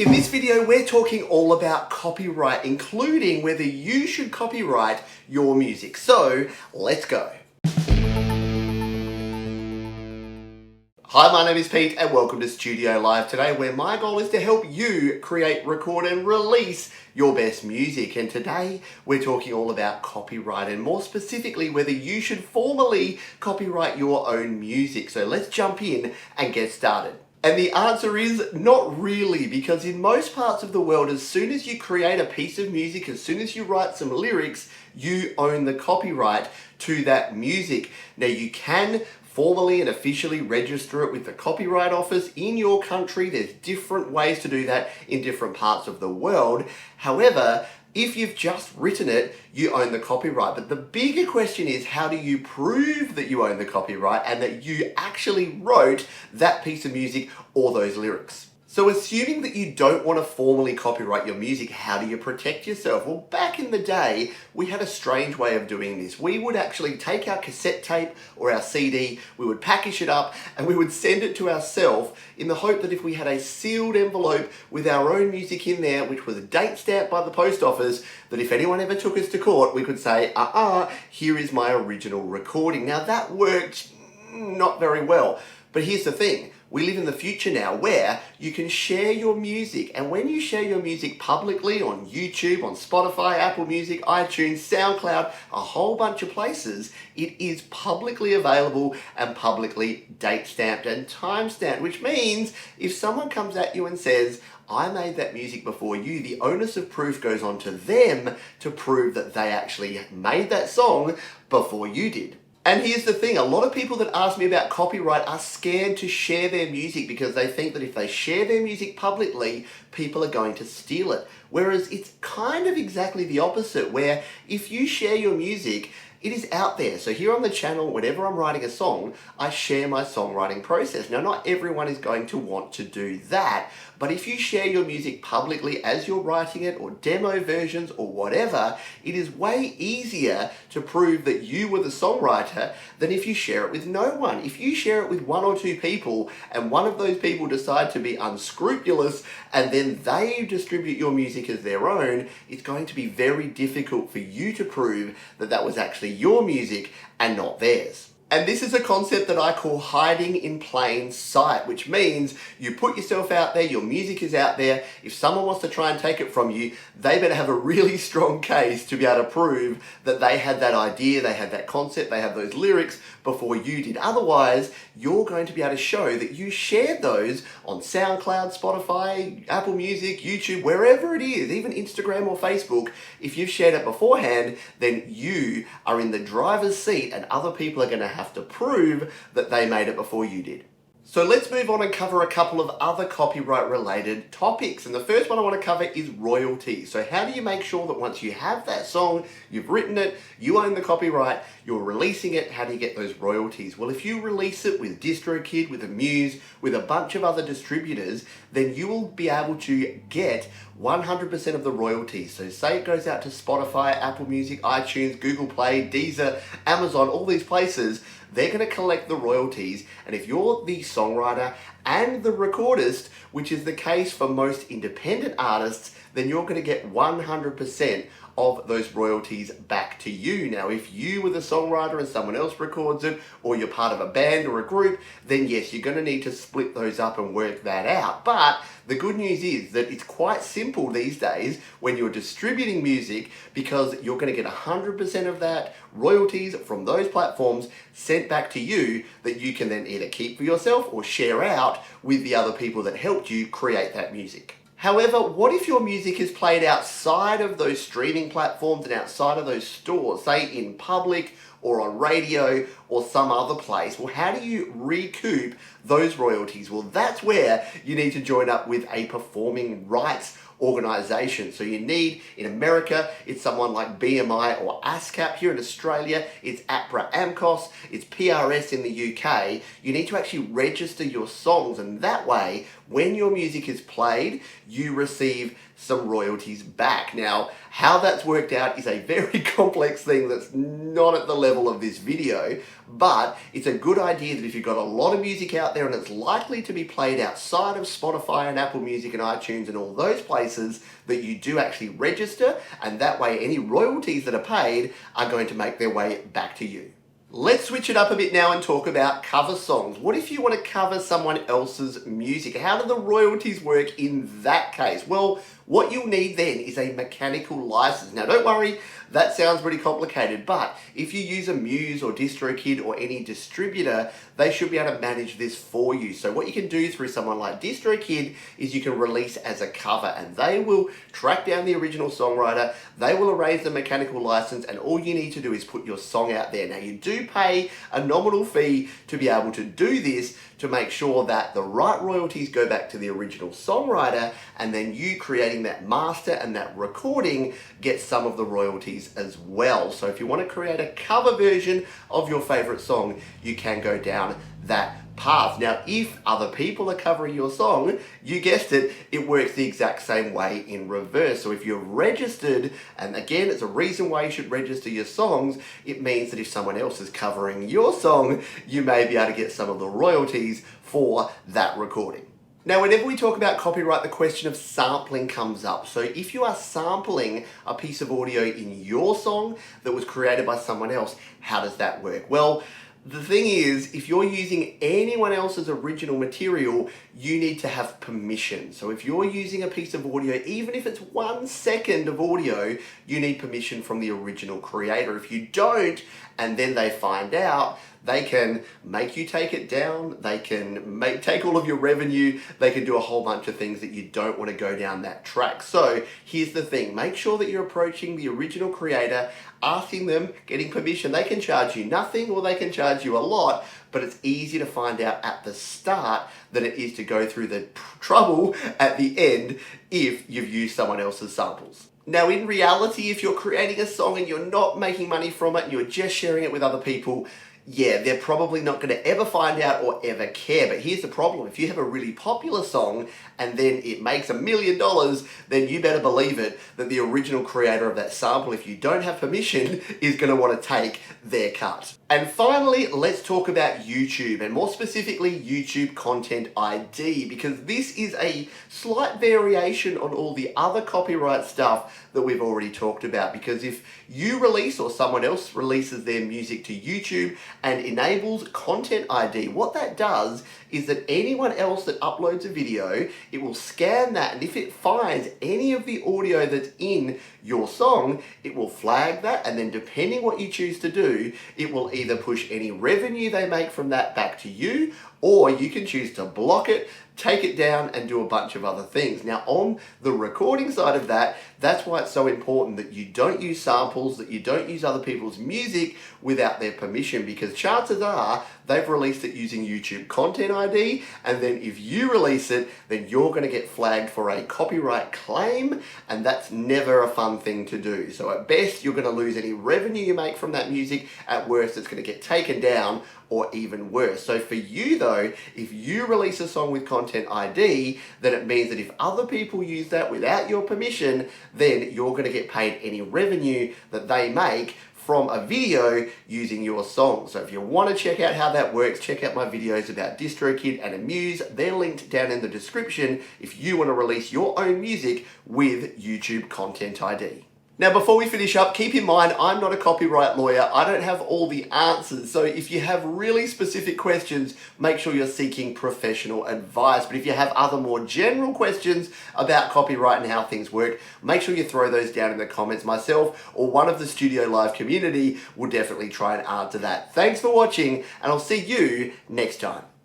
In this video, we're talking all about copyright, including whether you should copyright your music. So, let's go. Hi, my name is Pete and welcome to Studio Live today, where my goal is to help you create, record and release your best music. And today we're talking all about copyright and more specifically whether you should formally copyright your own music. So let's jump in and get started. And the answer is not really, because in most parts of the world, as soon as you create a piece of music, as soon as you write some lyrics, you own the copyright to that music. Now you can formally and officially register it with the Copyright Office in your country. There's different ways to do that in different parts of the world. However, if you've just written it, you own the copyright. But the bigger question is, how do you prove that you own the copyright and that you actually wrote that piece of music or those lyrics? So assuming that you don't want to formally copyright your music, how do you protect yourself? Well, back in the day, we had a strange way of doing this. We would actually take our cassette tape or our CD, we would package it up and we would send it to ourselves in the hope that if we had a sealed envelope with our own music in there, which was date stamped by the post office, that if anyone ever took us to court, we could say, here is my original recording. Now that worked not very well, but here's the thing. We live in the future now where you can share your music, and when you share your music publicly on YouTube, on Spotify, Apple Music, iTunes, SoundCloud, a whole bunch of places, it is publicly available and publicly date stamped and time stamped, which means if someone comes at you and says, I made that music before you, the onus of proof goes on to them to prove that they actually made that song before you did. And here's the thing, a lot of people that ask me about copyright are scared to share their music because they think that if they share their music publicly, people are going to steal it. Whereas it's kind of exactly the opposite, where if you share your music, it is out there. So here on the channel, whenever I'm writing a song, I share my songwriting process. Now, not everyone is going to want to do that, but if you share your music publicly as you're writing it, or demo versions or whatever, it is way easier to prove that you were the songwriter than if you share it with no one. If you share it with one or two people and one of those people decide to be unscrupulous and then they distribute your music as their own, it's going to be very difficult for you to prove that that was actually your music and not theirs. And this is a concept that I call hiding in plain sight, which means you put yourself out there, your music is out there. If someone wants to try and take it from you, they better have a really strong case to be able to prove that they had that idea, they had that concept, they had those lyrics before you did. Otherwise, you're going to be able to show that you shared those on SoundCloud, Spotify, Apple Music, YouTube, wherever it is, even Instagram or Facebook. If you've shared it beforehand, then you are in the driver's seat and other people are going to have to prove that they made it before you did. So let's move on and cover a couple of other copyright related topics. And the first one I want to cover is royalties. So how do you make sure that once you have that song, you've written it, you own the copyright, you're releasing it, how do you get those royalties? Well, if you release it with DistroKid, with Amuse, with a bunch of other distributors, then you will be able to get 100% of the royalties. So say it goes out to Spotify, Apple Music, iTunes, Google Play, Deezer, Amazon, all these places, they're going to collect the royalties. And if you're the songwriter and the recordist, which is the case for most independent artists, then you're going to get 100% of those royalties back to you. Now, if you were the songwriter and someone else records it, or you're part of a band or a group, then yes, you're going to need to split those up and work that out. But the good news is that it's quite simple these days when you're distributing music, because you're going to get 100% of that royalties from those platforms sent back to you that you can then either keep for yourself or share out with the other people that helped you create that music. However, what if your music is played outside of those streaming platforms and outside of those stores, say in public or on radio or some other place? Well, how do you recoup those royalties? Well, that's where you need to join up with a performing rights organization. So you need, in America, it's someone like BMI or ASCAP. Here in Australia, it's APRA AMCOS, it's PRS in the UK. You need to actually register your songs, and that way, when your music is played, you receive some royalties back. Now, how that's worked out is a very complex thing that's not at the level level of this video, but it's a good idea that if you've got a lot of music out there and it's likely to be played outside of Spotify and Apple Music and iTunes and all those places, that you do actually register, and that way any royalties that are paid are going to make their way back to you. Let's switch it up a bit now and talk about cover songs. What if you want to cover someone else's music? How do the royalties work in that case? Well, what you'll need then is a mechanical license. Now don't worry, that sounds pretty complicated, but if you use a Muse or DistroKid or any distributor, they should be able to manage this for you. So what you can do through someone like DistroKid is you can release as a cover, and they will track down the original songwriter, they will arrange the mechanical license, and all you need to do is put your song out there. Now you do pay a nominal fee to be able to do this, to make sure that the right royalties go back to the original songwriter, and then you creating that master and that recording gets some of the royalties as well. So if you want to create a cover version of your favorite song, you can go down that path. Now, if other people are covering your song, you guessed it, it works the exact same way in reverse. So if you're registered, and again, it's a reason why you should register your songs, it means that if someone else is covering your song, you may be able to get some of the royalties for that recording. Now, whenever we talk about copyright, the question of sampling comes up. So if you are sampling a piece of audio in your song that was created by someone else, how does that work? Well, the thing is, if you're using anyone else's original material, you need to have permission. So if you're using a piece of audio, even if it's 1 second of audio, you need permission from the original creator. If you don't, and then they find out, they can make you take it down, they can take all of your revenue, they can do a whole bunch of things that you don't want to go down that track. So here's the thing, make sure that you're approaching the original creator, asking them, getting permission. They can charge you nothing or they can charge you a lot, but it's easy to find out at the start than it is to go through the trouble at the end if you've used someone else's samples. Now, in reality, if you're creating a song and you're not making money from it and you're just sharing it with other people, yeah, they're probably not going to ever find out or ever care. But here's the problem. If you have a really popular song and then it makes $1 million, then you better believe it that the original creator of that sample, if you don't have permission, is going to want to take their cut. And finally, let's talk about YouTube, and more specifically YouTube Content ID, because this is a slight variation on all the other copyright stuff that we've already talked about. Because if you release or someone else releases their music to YouTube and enables Content ID, what that does is that anyone else that uploads a video, it will scan that, and if it finds any of the audio that's in your song, it will flag that, and then depending what you choose to do, it will either push any revenue they make from that back to you, or you can choose to block it, take it down, and do a bunch of other things. Now, on the recording side of that, that's why it's so important that you don't use samples, that you don't use other people's music without their permission, because chances are they've released it using YouTube Content ID, and then if you release it, then you're going to get flagged for a copyright claim, and that's never a fun thing to do. So at best, you're going to lose any revenue you make from that music. At worst, it's going to get taken down, or even worse. So for you though, if you release a song with Content ID, then it means that if other people use that without your permission, then you're going to get paid any revenue that they make from a video using your song. So if you want to check out how that works, check out my videos about DistroKid and Amuse. They're linked down in the description if you want to release your own music with YouTube Content ID. Now, before we finish up, keep in mind, I'm not a copyright lawyer. I don't have all the answers. So if you have really specific questions, make sure you're seeking professional advice. But if you have other more general questions about copyright and how things work, make sure you throw those down in the comments. Myself or one of the Studio Live community will definitely try and answer that. Thanks for watching, and I'll see you next time.